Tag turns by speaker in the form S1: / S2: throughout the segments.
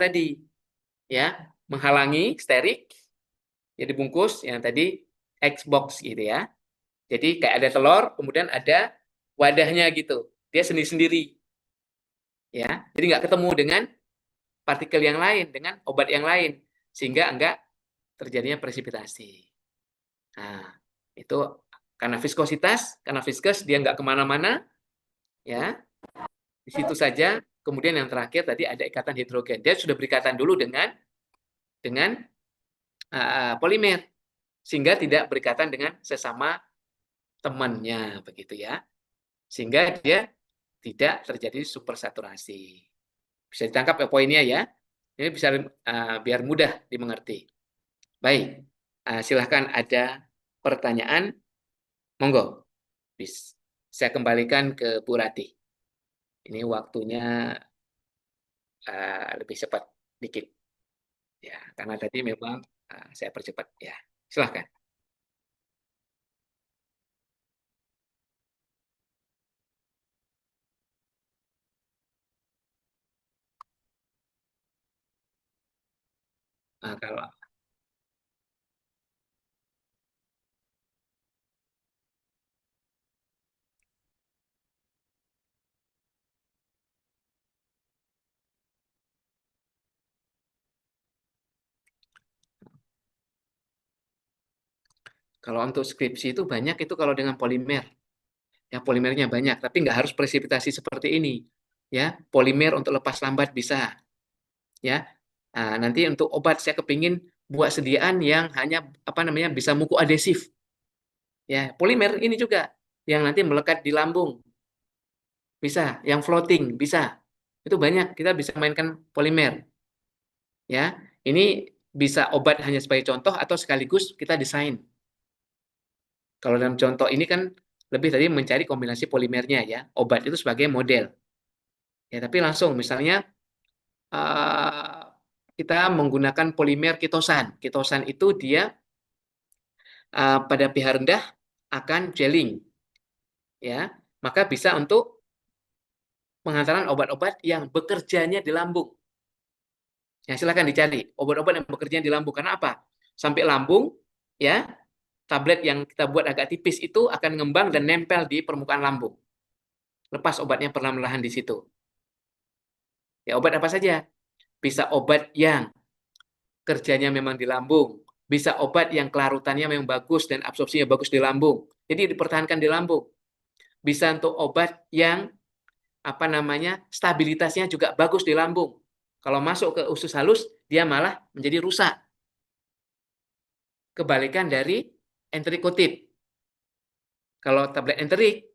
S1: tadi, ya, menghalangi sterik, ya dibungkus yang tadi Xbox gitu ya. Jadi kayak ada telur, kemudian ada wadahnya gitu, dia sendiri-sendiri, ya. Jadi nggak ketemu dengan partikel yang lain, dengan obat yang lain, sehingga enggak terjadinya presipitasi. Nah, itu karena viskositas, karena viskus dia nggak kemana-mana, ya, di situ saja. Kemudian yang terakhir tadi ada ikatan hidrogen. Dia sudah berikatan dulu dengan polimer, sehingga tidak berikatan dengan sesama temannya, begitu ya. Sehingga dia tidak terjadi supersaturasi. Bisa ditangkap ya poinnya ya. Ini bisa biar mudah dimengerti. Baik, silahkan ada pertanyaan, monggo. Saya kembalikan ke Bu Rati. Ini waktunya lebih cepat dikit, ya, karena tadi memang saya percepat, ya. Silahkan. Kalau untuk skripsi itu banyak itu kalau dengan polimer, ya polimernya banyak, tapi nggak harus presipitasi seperti ini, ya. Polimer untuk lepas lambat bisa, ya. Nanti untuk obat saya kepingin buat sediaan yang hanya bisa muku adesif, ya. Polimer ini juga yang nanti melekat di lambung, bisa. Yang floating bisa. Itu banyak kita bisa mainkan polimer, ya. Ini bisa obat hanya sebagai contoh atau sekaligus kita desain. Kalau dalam contoh ini kan lebih tadi mencari kombinasi polimernya, ya. Obat itu sebagai model. Ya, tapi langsung misalnya uh, kita menggunakan polimer kitosan. Kitosan itu dia pada pH rendah akan gelling, ya. Maka bisa untuk pengantaran obat-obat yang bekerjanya di lambung. Ya, silakan dicari obat-obat yang bekerja di lambung. Karena apa? Sampai lambung, ya, tablet yang kita buat agak tipis itu akan ngembang dan nempel di permukaan lambung. Lepas obatnya perlahan-lahan di situ. Ya, obat apa saja? Bisa obat yang kerjanya memang di lambung, bisa obat yang kelarutannya memang bagus dan absorpsinya bagus di lambung. Jadi dipertahankan di lambung. Bisa untuk obat yang stabilitasnya juga bagus di lambung. Kalau masuk ke usus halus, dia malah menjadi rusak. Kebalikan dari enterikotip. Kalau tablet enterik,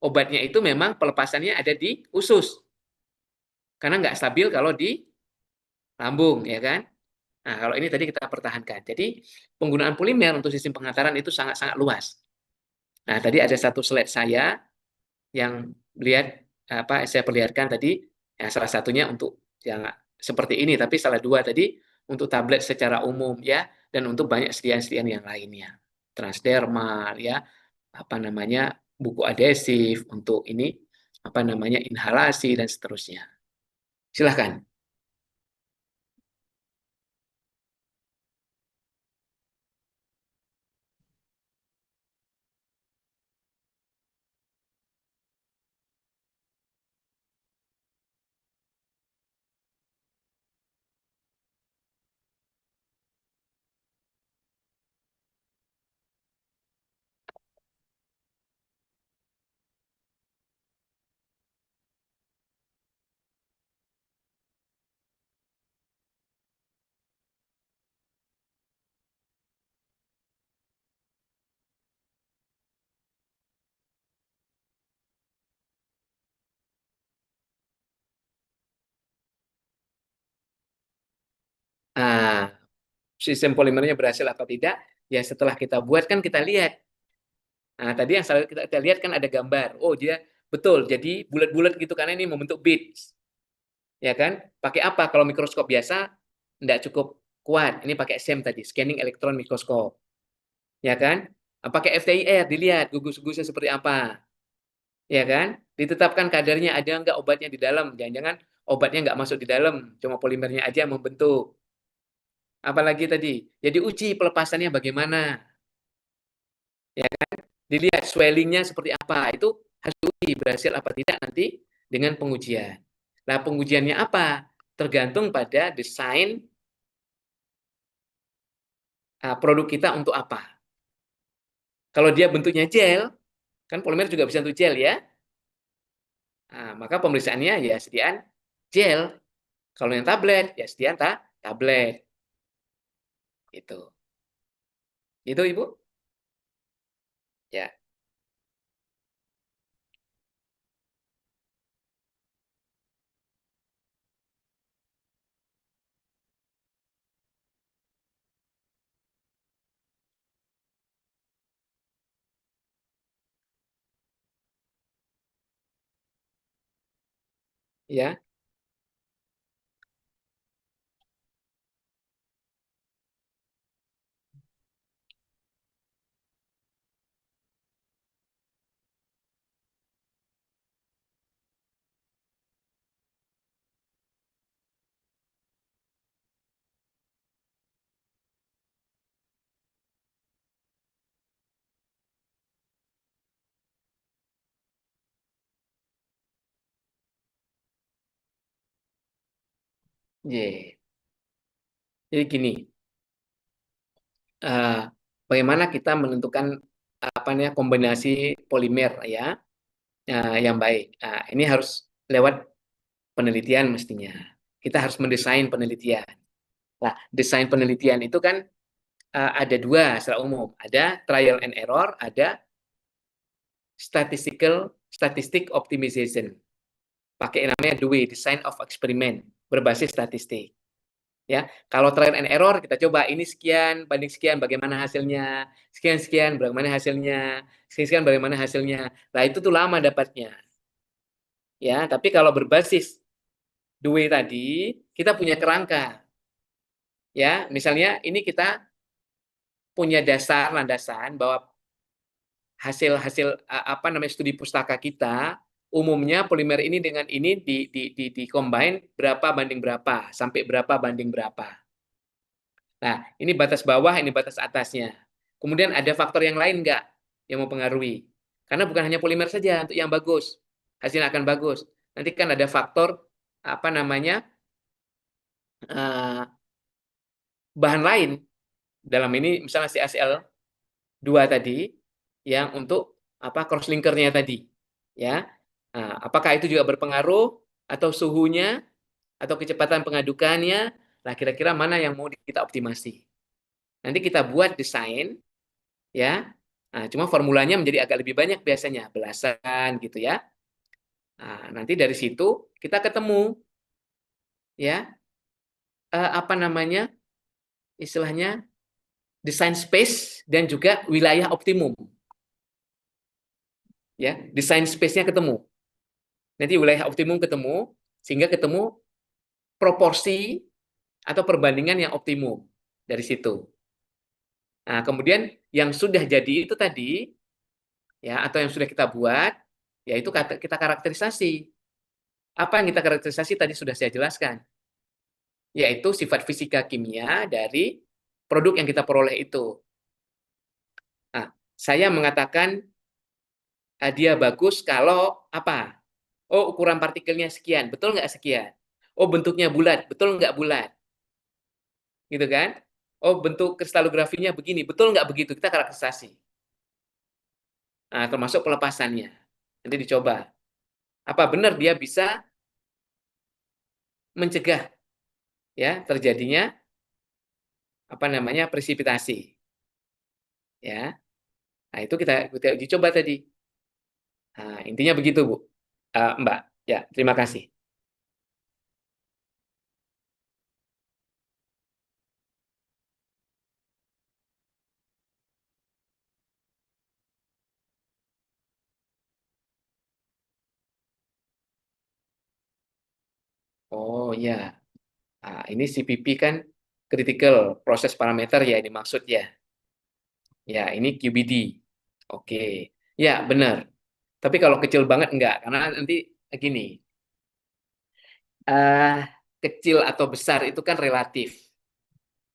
S1: obatnya itu memang pelepasannya ada di usus. Karena nggak stabil kalau di lambung, ya kan? Nah, kalau ini tadi kita pertahankan. Jadi, penggunaan polimer untuk sistem pengantaran itu sangat-sangat luas. Nah, tadi ada satu slide saya yang saya perlihatkan tadi, ya, salah satunya untuk yang seperti ini, tapi salah dua tadi untuk tablet secara umum, ya, dan untuk banyak sediaan-sediaan yang lainnya. Transdermal, ya, buku adesif untuk ini, inhalasi dan seterusnya. Silahkan. Nah, sistem polimernya berhasil apa tidak? Ya setelah kita buat kan kita lihat. Nah, tadi yang kita lihat kan ada gambar. Oh, dia betul. Jadi bulat-bulat gitu karena ini membentuk beads. Ya kan? Pakai apa? Kalau mikroskop biasa tidak cukup kuat. Ini pakai SEM tadi, scanning electron microscope. Ya kan? Pakai FTIR dilihat gugus-gugusnya seperti apa. Ya kan? Ditetapkan kadarnya ada enggak obatnya di dalam. Jangan-jangan obatnya nggak masuk di dalam, cuma polimernya aja yang membentuk. Apalagi tadi, ya diuji pelepasannya bagaimana, ya kan? Dilihat swellingnya seperti apa, itu harus diuji berhasil apa tidak nanti dengan pengujian. Nah, pengujiannya apa? Tergantung pada desain produk kita untuk apa. Kalau dia bentuknya gel, kan polimer juga bisa untuk gel ya. Nah, maka pemeriksaannya ya sediaan gel. Kalau yang tablet, ya sediaan tablet. Itu. Itu Ibu? Ya, ya, yeah. Jadi gini, eh, bagaimana kita menentukan apa namanya kombinasi polimer ya yang baik. Nah, ini harus lewat penelitian mestinya. Kita harus mendesain penelitian. Nah, desain penelitian itu kan ada dua secara umum. Ada trial and error, ada statistic optimization. Pakai namanya DOE, Design of Experiment, berbasis statistik. Ya, kalau trial and error kita coba ini sekian banding sekian bagaimana hasilnya, sekian sekian bagaimana hasilnya, sekian sekian bagaimana hasilnya. Nah, itu tuh lama dapatnya. Ya, tapi kalau berbasis DOE tadi, kita punya kerangka. Ya, misalnya ini kita punya dasar landasan bahwa hasil-hasil apa namanya studi pustaka kita umumnya polimer ini dengan ini di combine berapa banding berapa sampai berapa banding berapa. Nah, ini batas bawah, ini batas atasnya. Kemudian ada faktor yang lain nggak yang mempengaruhi? Karena bukan hanya polimer saja untuk yang bagus, hasilnya akan bagus. Nanti kan ada faktor apa namanya eh, bahan lain dalam ini misalnya CaCl2 tadi yang untuk apa cross linkernya tadi, ya. Nah, apakah itu juga berpengaruh atau suhunya atau kecepatan pengadukannya? Nah, kira-kira mana yang mau kita optimasi? Nanti kita buat desain ya. Nah, cuma formulanya menjadi agak lebih banyak biasanya, belasan gitu ya. Nah, nanti dari situ kita ketemu ya apa namanya? Istilahnya desain space dan juga wilayah optimum ya. Desain space-nya ketemu. Nanti wilayah optimum ketemu sehingga ketemu proporsi atau perbandingan yang optimum dari situ. Nah, kemudian yang sudah jadi itu tadi ya atau yang sudah kita buat yaitu kita karakterisasi. Apa yang kita karakterisasi tadi sudah saya jelaskan, yaitu sifat fisika kimia dari produk yang kita peroleh itu. Nah, saya mengatakan dia bagus kalau apa? Oh, ukuran partikelnya sekian, betul nggak sekian? Oh, bentuknya bulat, betul nggak bulat? Gitu kan? Oh, bentuk kristalografinya begini, betul nggak begitu? Kita karakterisasi. Nah, termasuk pelepasannya. Nanti dicoba. Apa benar dia bisa mencegah ya terjadinya apa namanya presipitasi ya. Nah, itu kita uji coba tadi. Nah, intinya begitu, Bu. Mbak. Ya, terima kasih. Oh, ya. Ini CPP kan critical process parameter ya dimaksud ya. Ya, ini QBD. Oke. Ya, benar. Tapi kalau kecil banget enggak, karena nanti gini. eh, kecil atau besar itu kan relatif,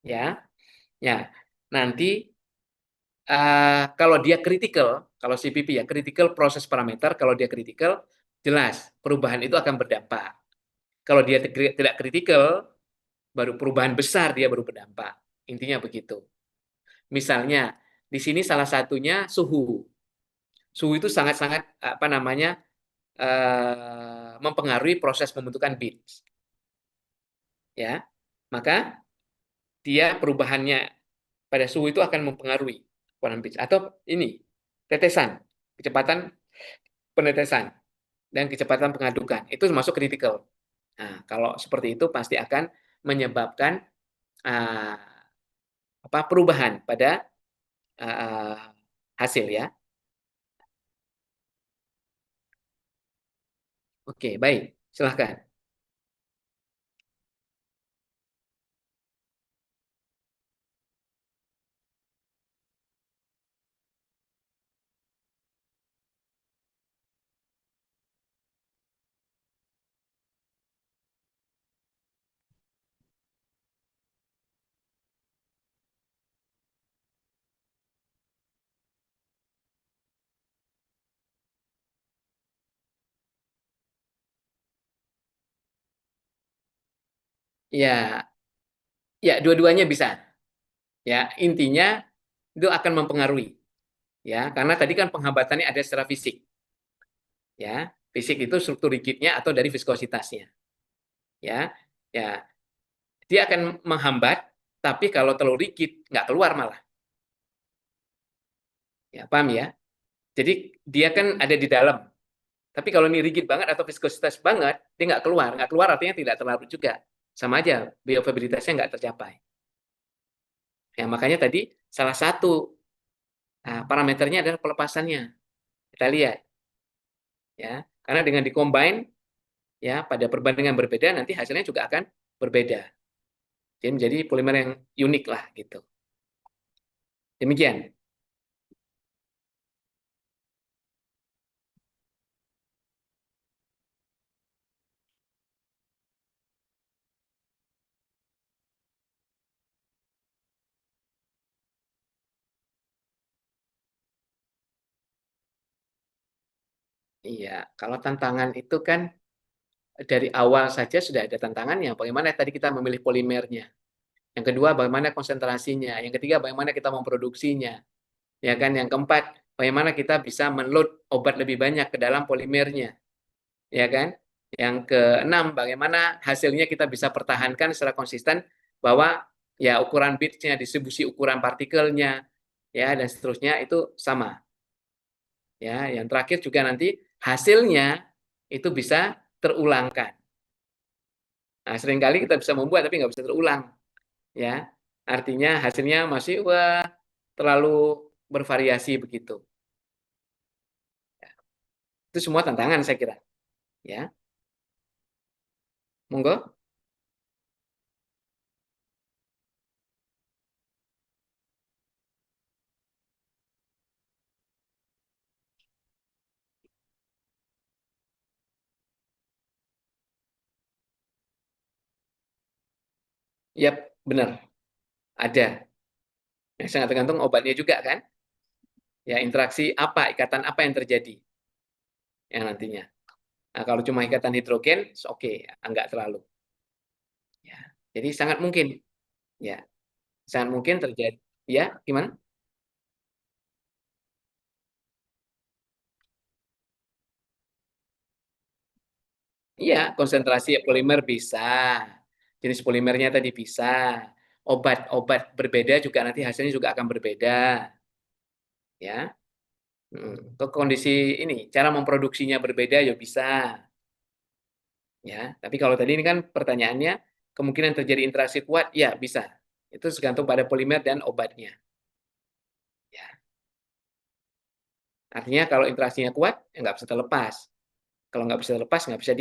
S1: ya. Ya, nanti kalau dia kritikal, kalau CPP ya kritikal proses parameter, kalau dia kritikal, jelas perubahan itu akan berdampak. Kalau dia tidak kritikal, baru perubahan besar dia baru berdampak. Intinya begitu. Misalnya di sini salah satunya suhu. Suhu itu sangat-sangat apa namanya mempengaruhi proses pembentukan bits, ya. Maka dia perubahannya pada suhu itu akan mempengaruhi warna bits. Atau ini tetesan, kecepatan penetesan dan kecepatan pengadukan itu masuk kritikal. Nah, kalau seperti itu pasti akan menyebabkan uh, apa perubahan pada uh, hasil ya. Oke, baik. Silahkan. Ya, ya dua-duanya bisa. Ya, intinya itu akan mempengaruhi ya, karena tadi kan penghambatannya ada secara fisik ya. Fisik itu struktur rigidnya atau dari viskositasnya ya. Ya, dia akan menghambat, tapi kalau terlalu rigid nggak keluar malah. Ya, paham ya? Jadi dia kan ada di dalam. Tapi kalau ini rigid banget atau viskositas banget, dia nggak keluar. Nggak keluar artinya tidak terlarut juga. Sama aja, bioavailabilitasnya nggak tercapai. Ya, makanya tadi salah satu parameternya adalah pelepasannya. Kita lihat, ya. Karena dengan dikombin, ya, pada perbandingan berbeda, nanti hasilnya juga akan berbeda. Jadi menjadi polimer yang unik lah, gitu. Demikian. Iya, kalau tantangan itu kan dari awal saja sudah ada tantangannya. Bagaimana tadi kita memilih polimernya. Yang kedua, bagaimana konsentrasinya. Yang ketiga, bagaimana kita memproduksinya. Ya kan? Yang keempat, bagaimana kita bisa menload obat lebih banyak ke dalam polimernya. Ya kan? Yang keenam, bagaimana hasilnya kita bisa pertahankan secara konsisten bahwa ya ukuran bitsnya, distribusi ukuran partikelnya, ya dan seterusnya itu sama. Ya, yang terakhir juga nanti hasilnya itu bisa terulangkan. Nah, seringkali kita bisa membuat tapi nggak bisa terulang, ya. Artinya hasilnya masih wah terlalu bervariasi begitu. Itu semua tantangan saya kira, ya. Monggo. Yap, benar. Ada. Yang sangat tergantung obatnya juga kan. Ya, interaksi apa, ikatan apa yang terjadi yang nantinya. Nah, kalau cuma ikatan hidrogen, oke, enggak terlalu. Ya. Jadi sangat mungkin, ya, sangat mungkin terjadi. Ya, gimana? Iya, konsentrasi polimer bisa. Jenis polimernya tadi bisa. Obat-obat berbeda juga nanti hasilnya juga akan berbeda, ya. Ke kondisi ini, cara memproduksinya berbeda ya bisa, ya. Tapi kalau tadi ini kan pertanyaannya kemungkinan terjadi interaksi kuat, ya bisa. Itu tergantung pada polimer dan obatnya. Ya. Artinya kalau interaksinya kuat, ya nggak bisa terlepas. Kalau nggak bisa terlepas, nggak bisa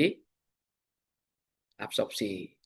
S1: diabsorpsi.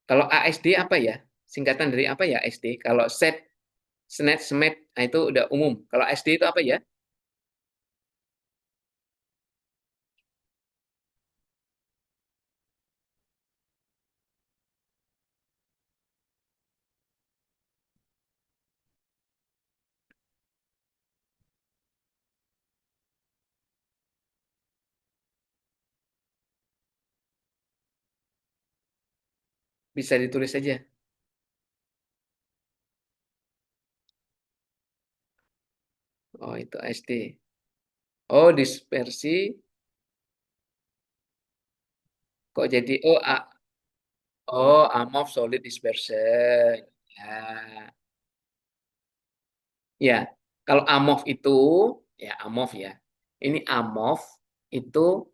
S1: Kalau ASD apa ya? Singkatan dari apa ya SD? Kalau set, SNET, SMET, nah itu udah umum. Kalau SD itu apa ya? Bisa ditulis saja. Oh, itu SD. Oh, dispersi. Kok jadi AMOF solid dispersion. Ya. Ya. Kalau AMOF itu ya AMOF ya. Ini AMOF itu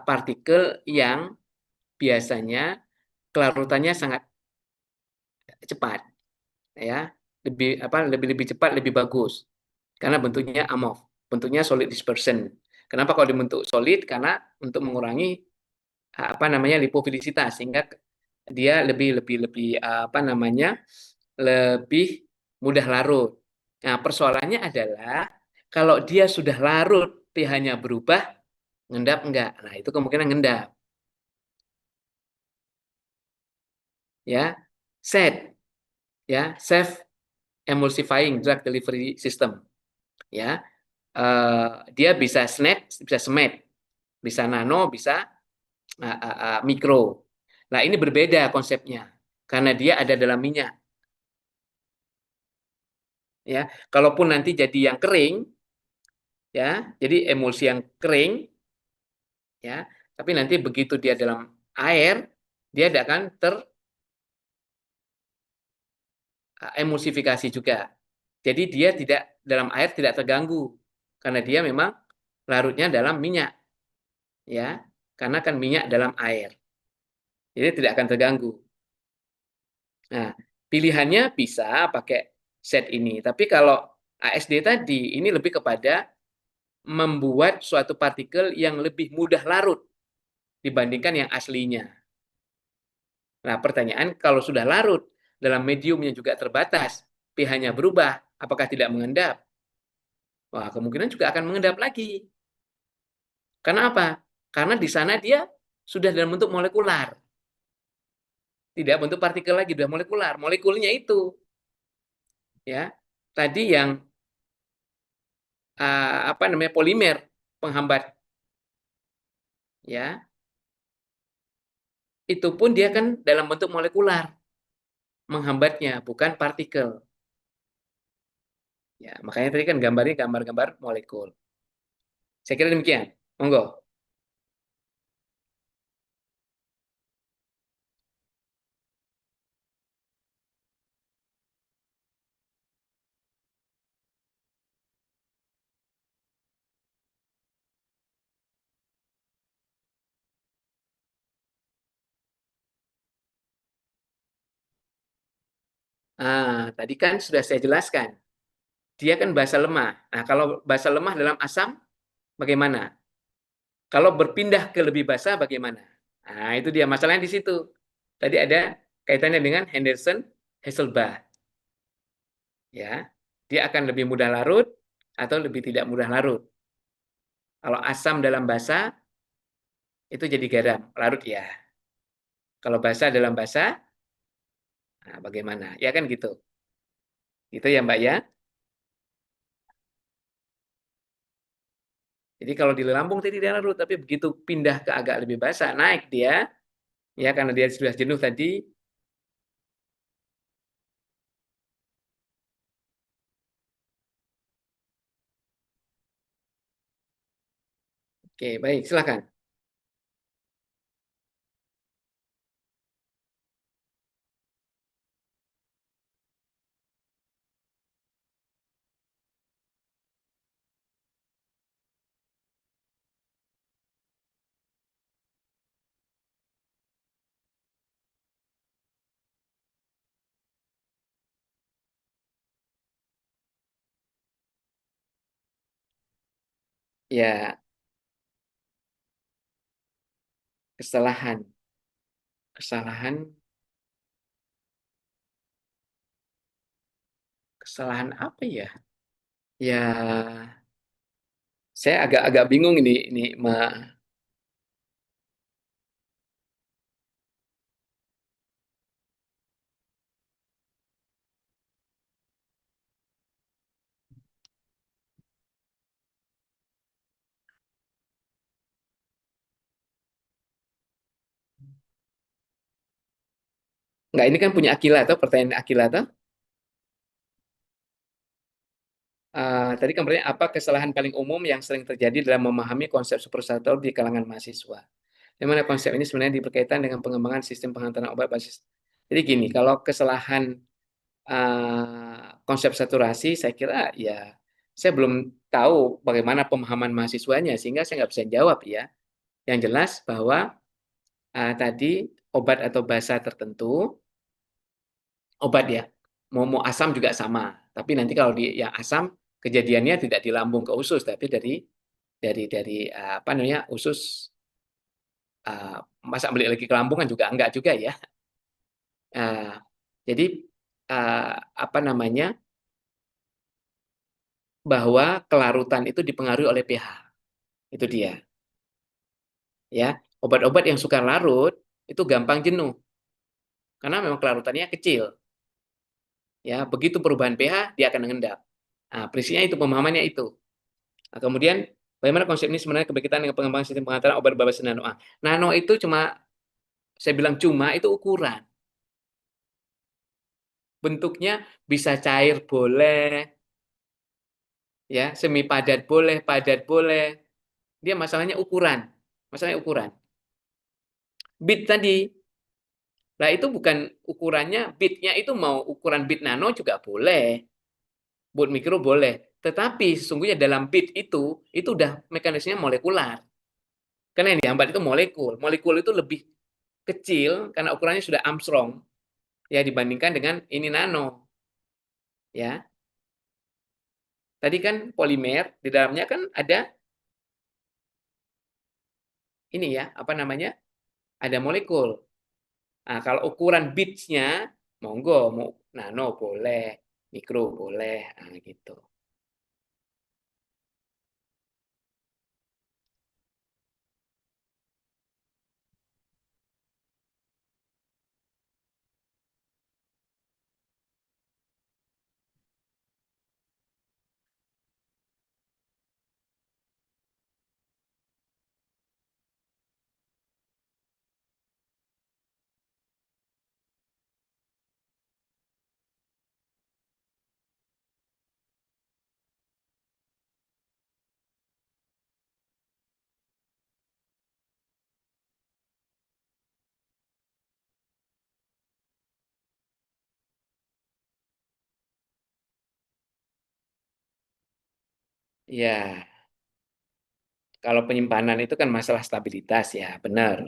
S1: partikel yang biasanya kelarutannya sangat cepat ya. Lebih cepat lebih bagus. Karena bentuknya AMOF, bentuknya solid dispersion. Kenapa kalau dibentuk solid? Karena untuk mengurangi lipofilisitas sehingga dia lebih lebih lebih lebih mudah larut. Nah, persoalannya adalah kalau dia sudah larut, pH-nya berubah, ngendap enggak? Nah, itu kemungkinan ngendap, ya. SED, ya, Safe Emulsifying Drug Delivery System, ya. Dia bisa SNET, bisa SMED, bisa nano, bisa mikro. Nah, ini berbeda konsepnya karena dia ada dalam minyak, ya. Kalaupun nanti jadi yang kering, ya, jadi emulsi yang kering, ya, tapi nanti begitu dia dalam air, dia tidak akan teremulsifikasi juga. Jadi dia tidak dalam air tidak terganggu karena dia memang larutnya dalam minyak, ya, karena kan minyak dalam air, jadi tidak akan terganggu. Nah, pilihannya bisa pakai set ini, tapi kalau ASD tadi ini lebih kepada membuat suatu partikel yang lebih mudah larut dibandingkan yang aslinya. Nah, pertanyaan kalau sudah larut dalam medium yang juga terbatas, pH-nya berubah, apakah tidak mengendap? Wah, kemungkinan juga akan mengendap lagi. Karena apa? Karena di sana dia sudah dalam bentuk molekular, tidak bentuk partikel lagi, sudah molekular. Molekulnya itu, ya, tadi yang polimer penghambat, ya, itu pun dia kan dalam bentuk molekular menghambatnya, bukan partikel. Ya, makanya tadi kan gambarnya gambar-gambar molekul. Saya kira demikian. Monggo. Tadi kan sudah saya jelaskan. Dia kan basa lemah. Nah, kalau basa lemah dalam asam, bagaimana? Kalau berpindah ke lebih basa, bagaimana? Nah, itu dia masalahnya di situ. Tadi ada kaitannya dengan Henderson-Hasselbalch. Ya, dia akan lebih mudah larut atau lebih tidak mudah larut. Kalau asam dalam basa, itu jadi garam, larut ya. Kalau basa dalam basa, nah bagaimana? Ya kan gitu. Itu ya Mbak ya. Jadi kalau di lambung tadi dia larut, tapi begitu pindah ke agak lebih basah, naik dia, ya karena dia sudah jenuh tadi. Oke, baik, silakan. Ya, kesalahan. Kesalahan. Kesalahan apa ya? Ya, saya agak-agak bingung ini nggak ini kan punya Akila tuh pertanyaan Akila tuh. Tadi kan berarti apa kesalahan paling umum yang sering terjadi dalam memahami konsep superstructure di kalangan mahasiswa? Di mana konsep ini sebenarnya berkaitan dengan pengembangan sistem penghantaran obat basis. Jadi gini, kalau kesalahan konsep saturasi, saya kira ya saya belum tahu bagaimana pemahaman mahasiswanya sehingga saya nggak bisa jawab ya. Yang jelas bahwa tadi obat atau basa tertentu, obat ya, mau asam juga sama. Tapi nanti kalau di yang asam kejadiannya tidak di lambung ke usus, tapi dari apa namanya usus masa balik lagi ke lambung kan juga enggak juga ya. Uh, jadi apa namanya bahwa kelarutan itu dipengaruhi oleh pH. Itu dia. Ya, obat-obat yang suka larut itu gampang jenuh karena memang kelarutannya kecil. Ya, begitu perubahan pH dia akan mengendap. Nah, prinsipnya itu pemahamannya itu. Nah, kemudian bagaimana konsep ini sebenarnya berkaitan dengan pengembangan sistem pengantaran obat berbasis nano? Nano itu cuma saya bilang cuma itu ukuran. Bentuknya bisa cair boleh, ya, semi padat boleh. Dia masalahnya ukuran. Masalahnya ukuran. Bit tadi, nah itu bukan ukurannya, bitnya itu mau ukuran bit nano juga boleh, bit mikro boleh. Tetapi sesungguhnya dalam bit itu udah mekanismenya molekular. Karena yang dihambat itu molekul. Molekul itu lebih kecil karena ukurannya sudah Armstrong ya dibandingkan dengan ini nano ya. Tadi kan polimer di dalamnya kan ada ini ya, apa namanya? Ada molekul. Nah, kalau ukuran bitsnya monggo mau nano boleh, mikro boleh, nah, gitu. Ya, kalau penyimpanan itu kan masalah stabilitas ya, benar.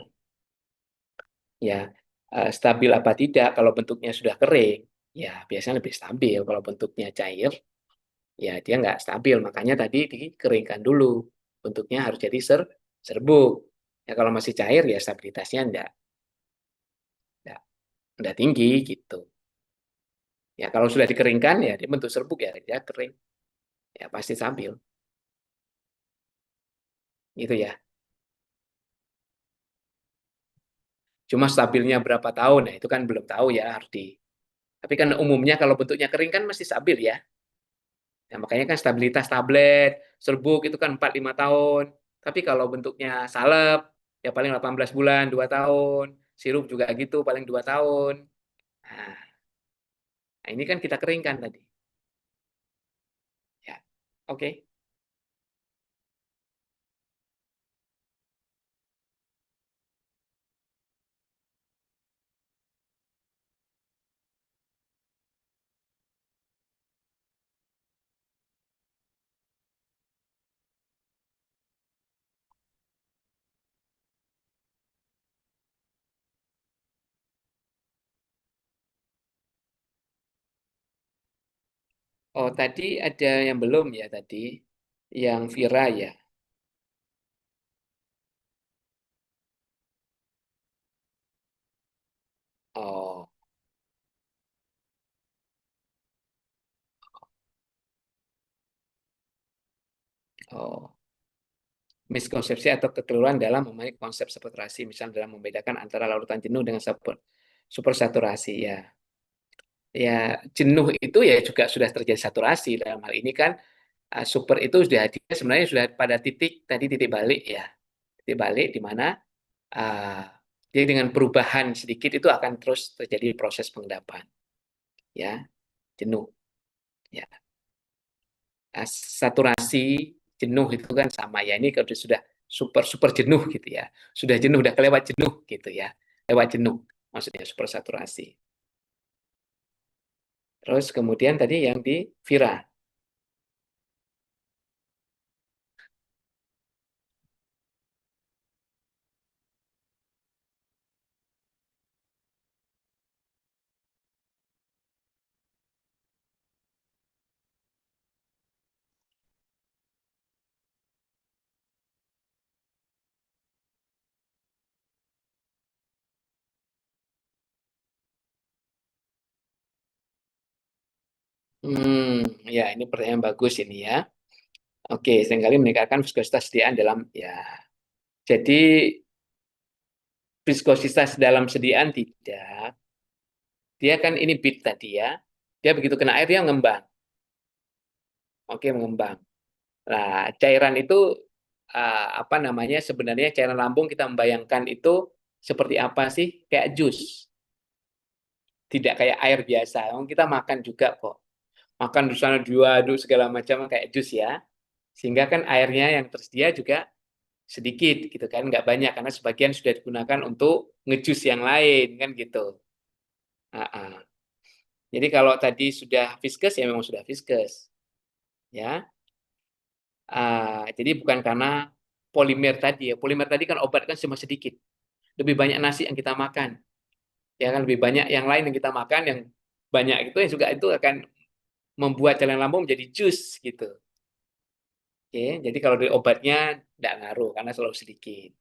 S1: Ya, stabil apa tidak kalau bentuknya sudah kering, ya biasanya lebih stabil. Kalau bentuknya cair, ya dia nggak stabil. Makanya tadi dikeringkan dulu. Bentuknya harus jadi serbuk. Ya kalau masih cair ya stabilitasnya nggak tinggi gitu. Ya kalau sudah dikeringkan ya dia bentuk serbuk ya dia kering. Ya pasti stabil. Gitu ya. Cuma stabilnya berapa tahun, nah itu kan belum tahu ya harus di. Tapi kan umumnya kalau bentuknya kering kan masih stabil ya. Nah, makanya kan stabilitas tablet, serbuk itu kan 4-5 tahun. Tapi kalau bentuknya salep, ya paling 18 bulan, 2 tahun. Sirup juga gitu, paling 2 tahun. Nah, ini kan kita keringkan tadi. Ya, oke. Oh, tadi ada yang belum ya tadi. Yang Vira ya. Oh, Oh, miskonsepsi atau kekeliruan dalam memahami konsep saturasi, misalnya dalam membedakan antara larutan jenuh dengan supersaturasi ya. Ya, jenuh itu ya juga sudah terjadi saturasi dalam hal ini kan super itu sudah dia sebenarnya sudah pada titik tadi titik balik ya. Titik balik di mana uh, jadi dengan perubahan sedikit itu akan terus terjadi proses pengendapan ya, jenuh ya. Saturasi jenuh itu kan sama ya. Ini kalau sudah super super jenuh gitu ya. Sudah jenuh, udah kelewat jenuh gitu ya. Lewat jenuh maksudnya super saturasi. Terus kemudian tadi yang di Vira. Ya ini pertanyaan bagus ini ya. Oke, seringkali meningkatkan viskositas sediaan dalam ya. Jadi viskositas dalam sediaan tidak. Dia kan ini bit tadi ya. Dia begitu kena air dia mengembang. Oke, mengembang. Nah, cairan itu apa namanya? Sebenarnya cairan lambung kita membayangkan itu seperti apa sih? Kayak jus, tidak kayak air biasa. Kita makan juga kok. Makan di sana diaduk segala macam kayak jus ya. Sehingga kan airnya yang tersedia juga sedikit gitu kan, nggak banyak karena sebagian sudah digunakan untuk ngejus yang lain kan gitu. Ah, ah. Jadi kalau tadi sudah viskes ya memang sudah viskes ya. Jadi bukan karena polimer tadi ya. Polimer tadi kan obat kan cuma sedikit. Lebih banyak nasi yang kita makan. Ya kan lebih banyak yang lain yang kita makan yang banyak itu yang juga itu akan membuat cairan lambung menjadi jus gitu. Oke, jadi kalau dari obatnya tidak ngaruh karena selalu sedikit.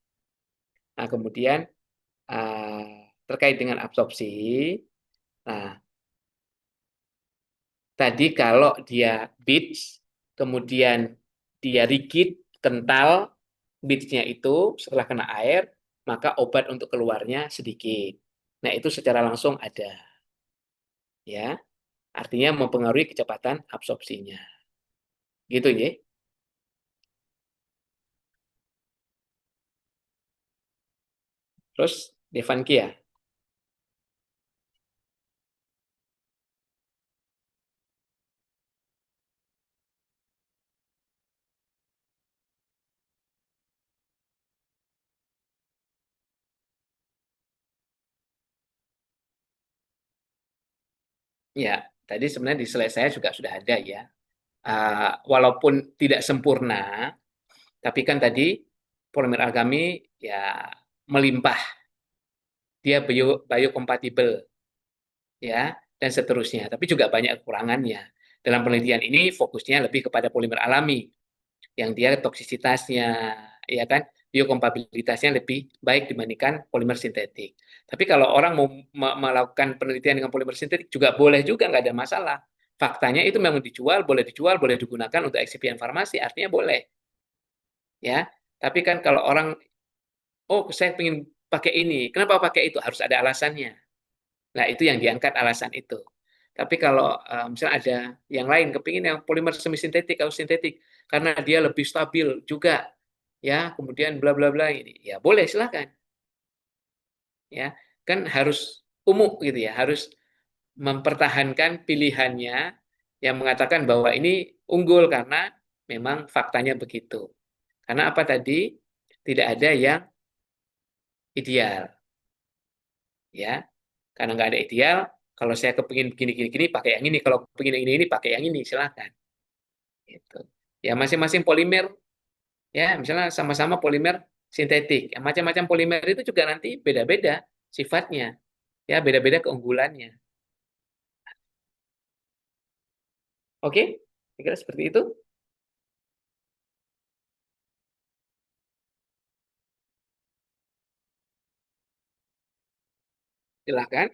S1: Nah, kemudian terkait dengan absorpsi, nah tadi kalau dia beach, kemudian dia rigid, kental, beachnya itu setelah kena air, maka obat untuk keluarnya sedikit. Nah, itu secara langsung ada, ya. Artinya mempengaruhi kecepatan absorpsinya. Gitu ya. Terus Devankia, ya, ya, tadi sebenarnya di slide saya juga sudah ada ya. Walaupun tidak sempurna, tapi kan tadi polimer alkami ya melimpah, dia biokompatibel ya dan seterusnya. Tapi juga banyak kekurangannya. Dalam penelitian ini fokusnya lebih kepada polimer alami yang dia toksisitasnya ya kan biokompatibilitasnya lebih baik dibandingkan polimer sintetik. Tapi kalau orang mau melakukan penelitian dengan polimer sintetik juga boleh juga nggak ada masalah. Faktanya itu memang dijual, boleh digunakan untuk eksipien farmasi, artinya boleh ya. Tapi kan kalau orang oh saya ingin pakai ini, kenapa pakai itu? Harus ada alasannya. Nah, itu yang diangkat alasan itu. Tapi kalau misalnya ada yang lain kepingin yang polimer semi sintetik atau sintetik karena dia lebih stabil juga ya, kemudian bla bla bla ini. Ya boleh silakan ya. Kan harus umum gitu ya, harus mempertahankan pilihannya yang mengatakan bahwa ini unggul karena memang faktanya begitu. Karena apa tadi? Tidak ada yang ideal ya. Karena nggak ada ideal, kalau saya kepingin begini-gini pakai yang ini, kalau kepingin ini pakai yang ini, silakan. Gitu. Ya masing-masing polimer, ya misalnya sama-sama polimer sintetik, ya, macam-macam polimer itu juga nanti beda-beda sifatnya, ya beda-beda keunggulannya. Oke, kira seperti itu. Silakan.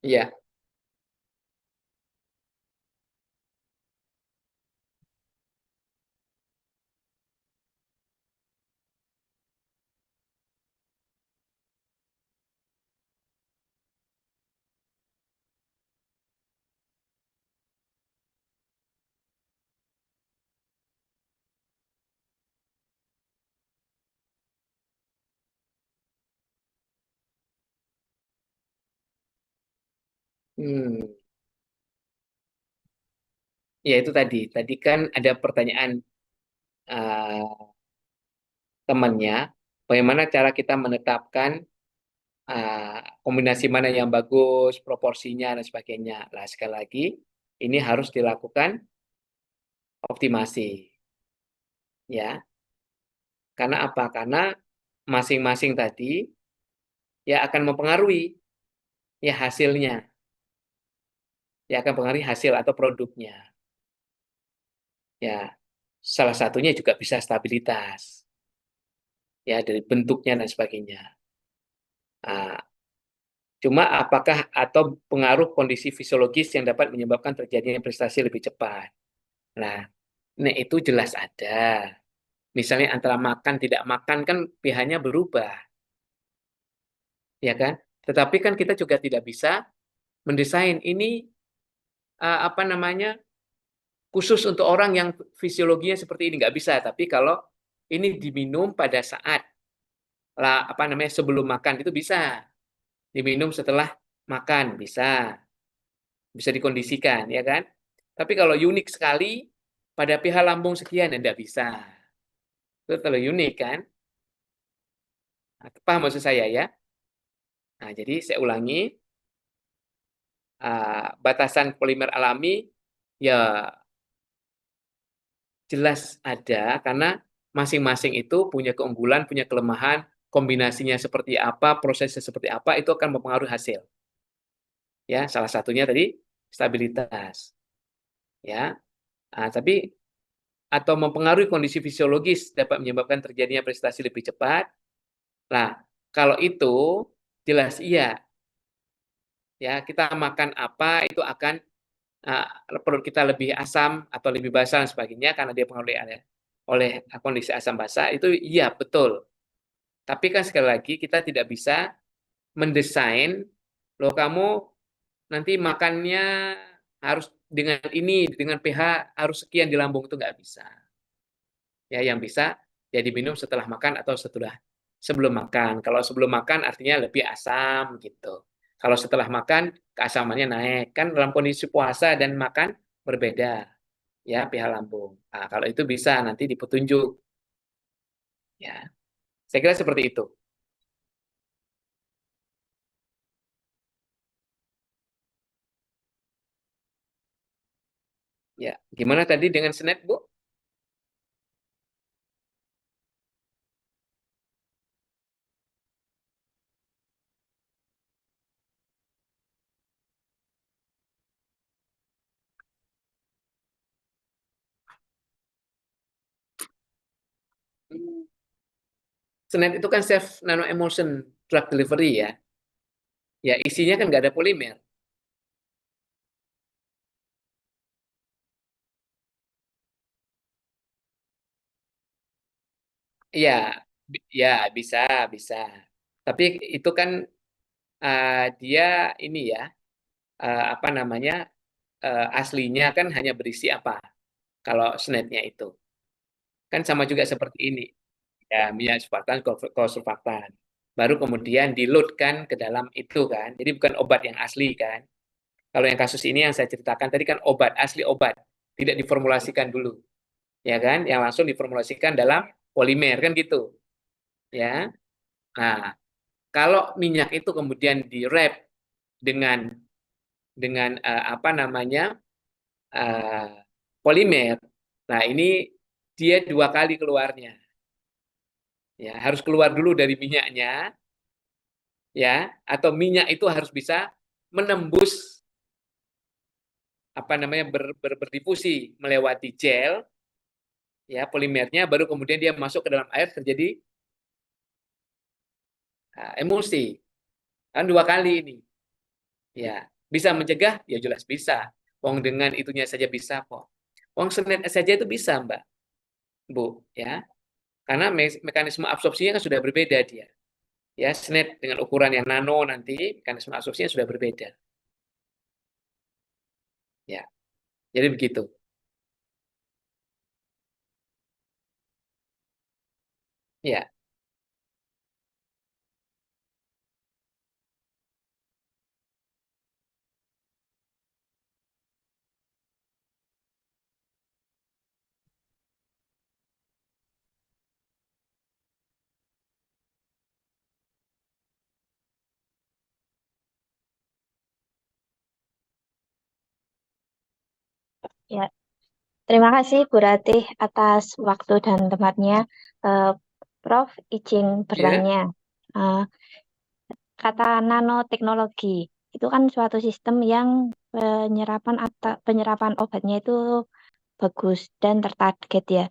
S1: Iya. Hmm. Ya itu tadi. Tadi kan ada pertanyaan temannya, bagaimana cara kita menetapkan kombinasi mana yang bagus, proporsinya dan sebagainya. Nah, sekali lagi ini harus dilakukan optimasi, ya. Karena apa? Karena masing-masing tadi ya akan mempengaruhi ya hasilnya, ya akan mempengaruhi hasil atau produknya. Ya, salah satunya juga bisa stabilitas, ya dari bentuknya dan sebagainya. Nah, cuma apakah atau pengaruh kondisi fisiologis yang dapat menyebabkan terjadinya prestasi lebih cepat. Nah, itu jelas ada. Misalnya antara makan tidak makan kan pH-nya berubah, ya kan? Tetapi kan kita juga tidak bisa mendesain ini apa namanya khusus untuk orang yang fisiologinya seperti ini nggak bisa. Tapi kalau ini diminum pada saat lah apa namanya sebelum makan itu bisa, diminum setelah makan bisa, bisa dikondisikan, ya kan? Tapi kalau unik sekali pada pH lambung sekian ya nggak bisa. Itu terlalu unik kan? Nah, paham maksud saya ya? Nah, jadi saya ulangi, batasan polimer alami ya jelas ada karena masing-masing itu punya keunggulan, punya kelemahan, kombinasinya seperti apa, prosesnya seperti apa itu akan mempengaruhi hasil. Ya, salah satunya tadi stabilitas, ya. Tapi atau mempengaruhi kondisi fisiologis dapat menyebabkan terjadinya prestasi lebih cepat. Nah, kalau itu jelas iya, ya kita makan apa itu akan perut kita lebih asam atau lebih basah dan sebagainya karena dia pengaruh oleh kondisi asam basah itu iya betul. Tapi kan sekali lagi kita tidak bisa mendesain loh kamu nanti makannya harus dengan ini dengan pH harus sekian di lambung itu nggak bisa. Ya yang bisa ya diminum setelah makan atau sebelum makan. Kalau sebelum makan artinya lebih asam gitu. Kalau setelah makan keasamannya naik. Kan dalam kondisi puasa dan makan berbeda ya pH lambung. Nah, kalau itu bisa nanti di petunjuk ya. Saya kira seperti itu. Ya, gimana tadi dengan snack, Bu? Snack itu kan self nano emulsion drug delivery ya. Ya, isinya kan nggak ada polimer. Iya, ya bisa, bisa. Tapi itu kan dia ini ya, apa namanya, aslinya kan hanya berisi apa, kalau snapnya itu. Kan sama juga seperti ini. Ya, minyak surfaktan, surfaktan. Baru kemudian dilotkan ke dalam itu kan. Jadi bukan obat yang asli kan. Kalau yang kasus ini yang saya ceritakan tadi kan obat, asli obat. Tidak diformulasikan dulu. Ya kan? Yang langsung diformulasikan dalam polimer kan gitu. Ya. Nah, kalau minyak itu kemudian di-wrap dengan apa namanya? eh, polimer. Nah, ini dia dua kali keluarnya. Ya, harus keluar dulu dari minyaknya, ya, atau minyak itu harus bisa menembus apa namanya berdifusi melewati gel, ya, polimernya, baru kemudian dia masuk ke dalam air terjadi emulsi. Kan dua kali ini, ya. Bisa mencegah? Ya jelas bisa. Wong dengan itunya saja bisa kok. Wong senet saja itu bisa, Mbak, Bu, ya. Karena mekanisme absorpsinya kan sudah berbeda dia. Ya, senet dengan ukuran yang nano nanti mekanisme absorpsinya sudah berbeda. Ya, jadi begitu. Ya,
S2: Ya, terima kasih Bu Ratih atas waktu dan tempatnya. Eh, Prof, izin
S1: ya,
S2: bertanya. Eh, Kata nanoteknologi itu kan suatu sistem yang penyerapan obatnya itu bagus dan tertarget ya.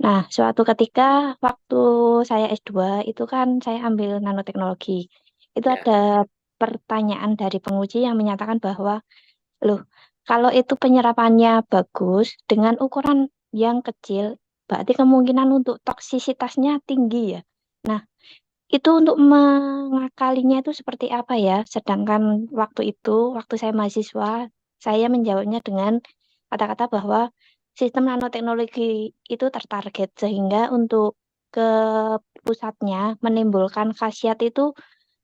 S2: Nah, suatu ketika waktu saya S2 itu kan saya ambil nanoteknologi. Itu
S1: ya.
S2: ada pertanyaan dari penguji yang menyatakan bahwa, loh, kalau itu penyerapannya bagus dengan ukuran yang kecil, berarti kemungkinan untuk toksisitasnya tinggi ya. Nah, itu untuk mengakalinya itu seperti apa ya? Sedangkan waktu itu, waktu saya mahasiswa, saya menjawabnya dengan kata-kata bahwa sistem nanoteknologi itu tertarget sehingga untuk ke pusatnya menimbulkan khasiat itu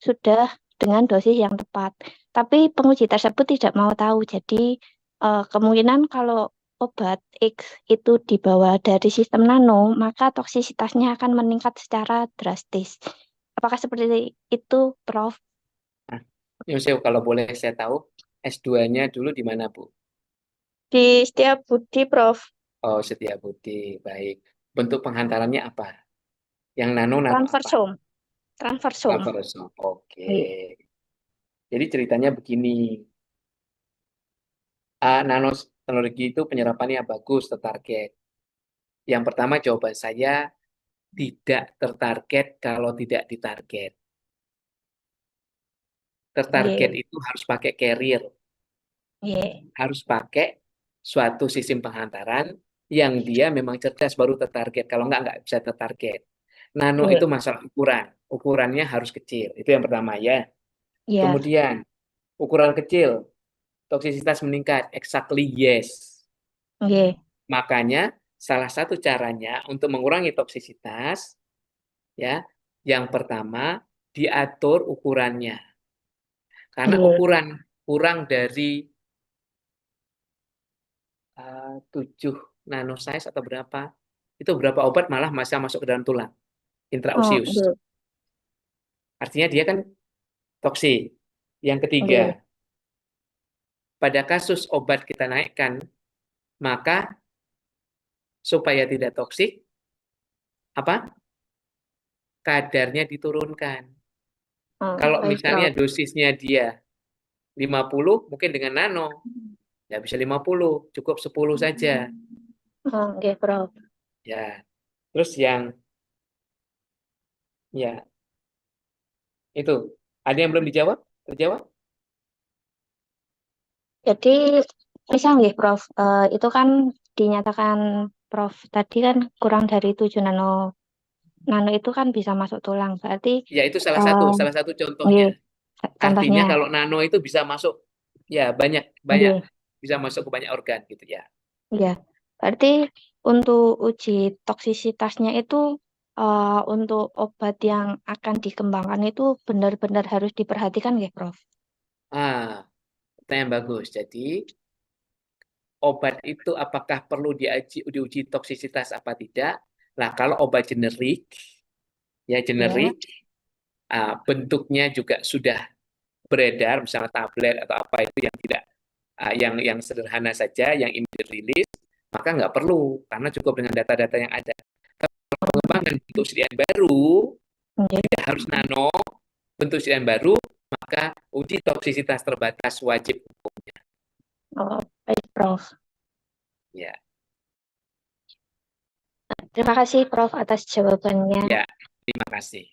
S2: sudah dengan dosis yang tepat. Tapi penguji tersebut tidak mau tahu. Jadi kemungkinan kalau obat X itu dibawa dari sistem nano, maka toksisitasnya akan meningkat secara drastis. Apakah seperti itu, Prof?
S1: Nah, Yosef, kalau boleh saya tahu, S2-nya dulu di mana, Bu?
S2: Di Setiabudi, Prof.
S1: Oh, Setiabudi. Baik. Bentuk penghantarannya apa? Yang nano apa?
S2: Transversum. Transversum.
S1: Alvarezno. Oke.
S2: Iya.
S1: Jadi ceritanya begini. Nanoteknologi itu penyerapannya bagus, tertarget. Yang pertama jawaban saya tidak tertarget kalau tidak ditarget. Tertarget
S2: Iya.
S1: itu harus pakai carrier,
S2: Iya.
S1: harus pakai suatu sistem penghantaran yang dia memang cerdas baru tertarget. Kalau nggak bisa tertarget. Nano
S2: Iya.
S1: itu masalah ukuran. Ukurannya harus kecil. Itu yang pertama ya.
S2: Iya.
S1: Kemudian, ukuran kecil, toksisitas meningkat. Exactly yes.
S2: Iya.
S1: Makanya, salah satu caranya untuk mengurangi toksisitas, ya, yang pertama, diatur ukurannya. Karena
S2: Iya.
S1: ukuran kurang dari 7 nanosize atau berapa, itu berapa obat malah masih masuk ke dalam tulang,
S2: Oh,
S1: intrausius.
S2: iya.
S1: Artinya dia kan toksik. Yang ketiga,
S2: Iya.
S1: pada kasus obat kita naikkan, maka supaya tidak toksik, apa kadarnya diturunkan.
S2: Oh,
S1: Kalau
S2: baik,
S1: misalnya
S2: Prof.
S1: dosisnya dia 50, mungkin dengan nano, nggak bisa 50, cukup 10 saja.
S2: Oh, oke, Prof.
S1: Ya, terus yang, ya, itu. Ada yang belum dijawab? Terjawab?
S2: Jadi, misal nggih, Prof, itu kan dinyatakan Prof tadi kan kurang dari 7 nano. Nano itu kan bisa masuk tulang. Berarti,
S1: Ya, itu
S2: eh,
S1: salah satu contohnya.
S2: nggih,
S1: Artinya
S2: contohnya,
S1: kalau nano itu bisa masuk, ya banyak, banyak,
S2: nggih,
S1: bisa masuk ke banyak organ gitu ya.
S2: ya. Berarti untuk uji toksisitasnya itu untuk obat yang akan dikembangkan itu benar-benar harus diperhatikan ya, Prof.
S1: Pertanyaan bagus. Jadi, obat itu apakah perlu diuji toksisitas apa tidak? Nah, kalau obat generik, ya
S2: Ya,
S1: generik, bentuknya juga sudah beredar, misalnya tablet atau apa itu yang tidak, yang sederhana saja, yang immediate release, maka nggak perlu karena cukup dengan data-data yang ada. Pengembangan bentuk CDN baru
S2: oke.
S1: tidak harus nano, bentuk CDN baru, maka uji toksisitas terbatas wajib hukumnya.
S2: Oh, baik, Prof.
S1: Ya,
S2: Terima kasih, Prof, atas jawabannya.
S1: ya, terima kasih.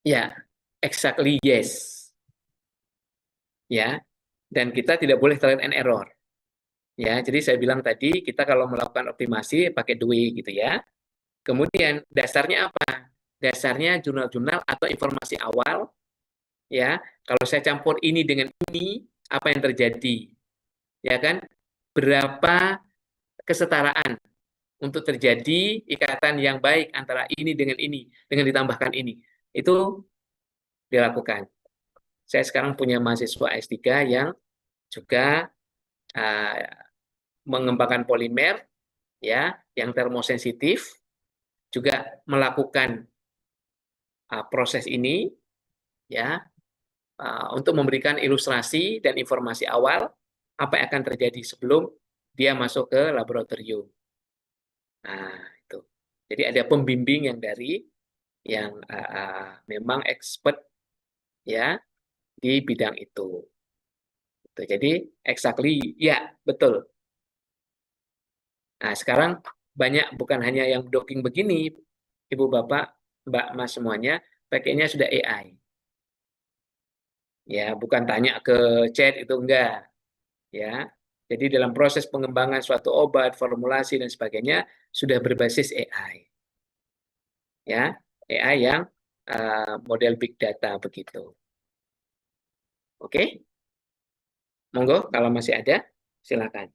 S1: Ya, exactly yes. Ya, dan kita tidak boleh trial and error. Ya, jadi saya bilang tadi kita kalau melakukan optimasi pakai DWI gitu ya. Kemudian dasarnya apa? Dasarnya jurnal-jurnal atau informasi awal ya. Kalau saya campur ini dengan ini, apa yang terjadi? Ya kan? Berapa kesetaraan untuk terjadi ikatan yang baik antara ini dengan ditambahkan ini. Itu dilakukan. Saya sekarang punya mahasiswa S3 yang juga uh, mengembangkan polimer ya, yang termosensitif, juga melakukan proses ini ya, untuk memberikan ilustrasi dan informasi awal apa yang akan terjadi sebelum dia masuk ke laboratorium. Nah, itu. Jadi ada pembimbing yang memang expert ya di bidang itu. Jadi exactly ya, betul. Nah, sekarang banyak bukan hanya yang docking begini, Ibu Bapak, Mbak Mas semuanya, pakainya sudah AI. Ya, bukan tanya ke chat itu enggak, ya. Jadi dalam proses pengembangan suatu obat, formulasi dan sebagainya sudah berbasis AI. Ya, AI yang model big data begitu. Oke? Monggo kalau masih ada silakan.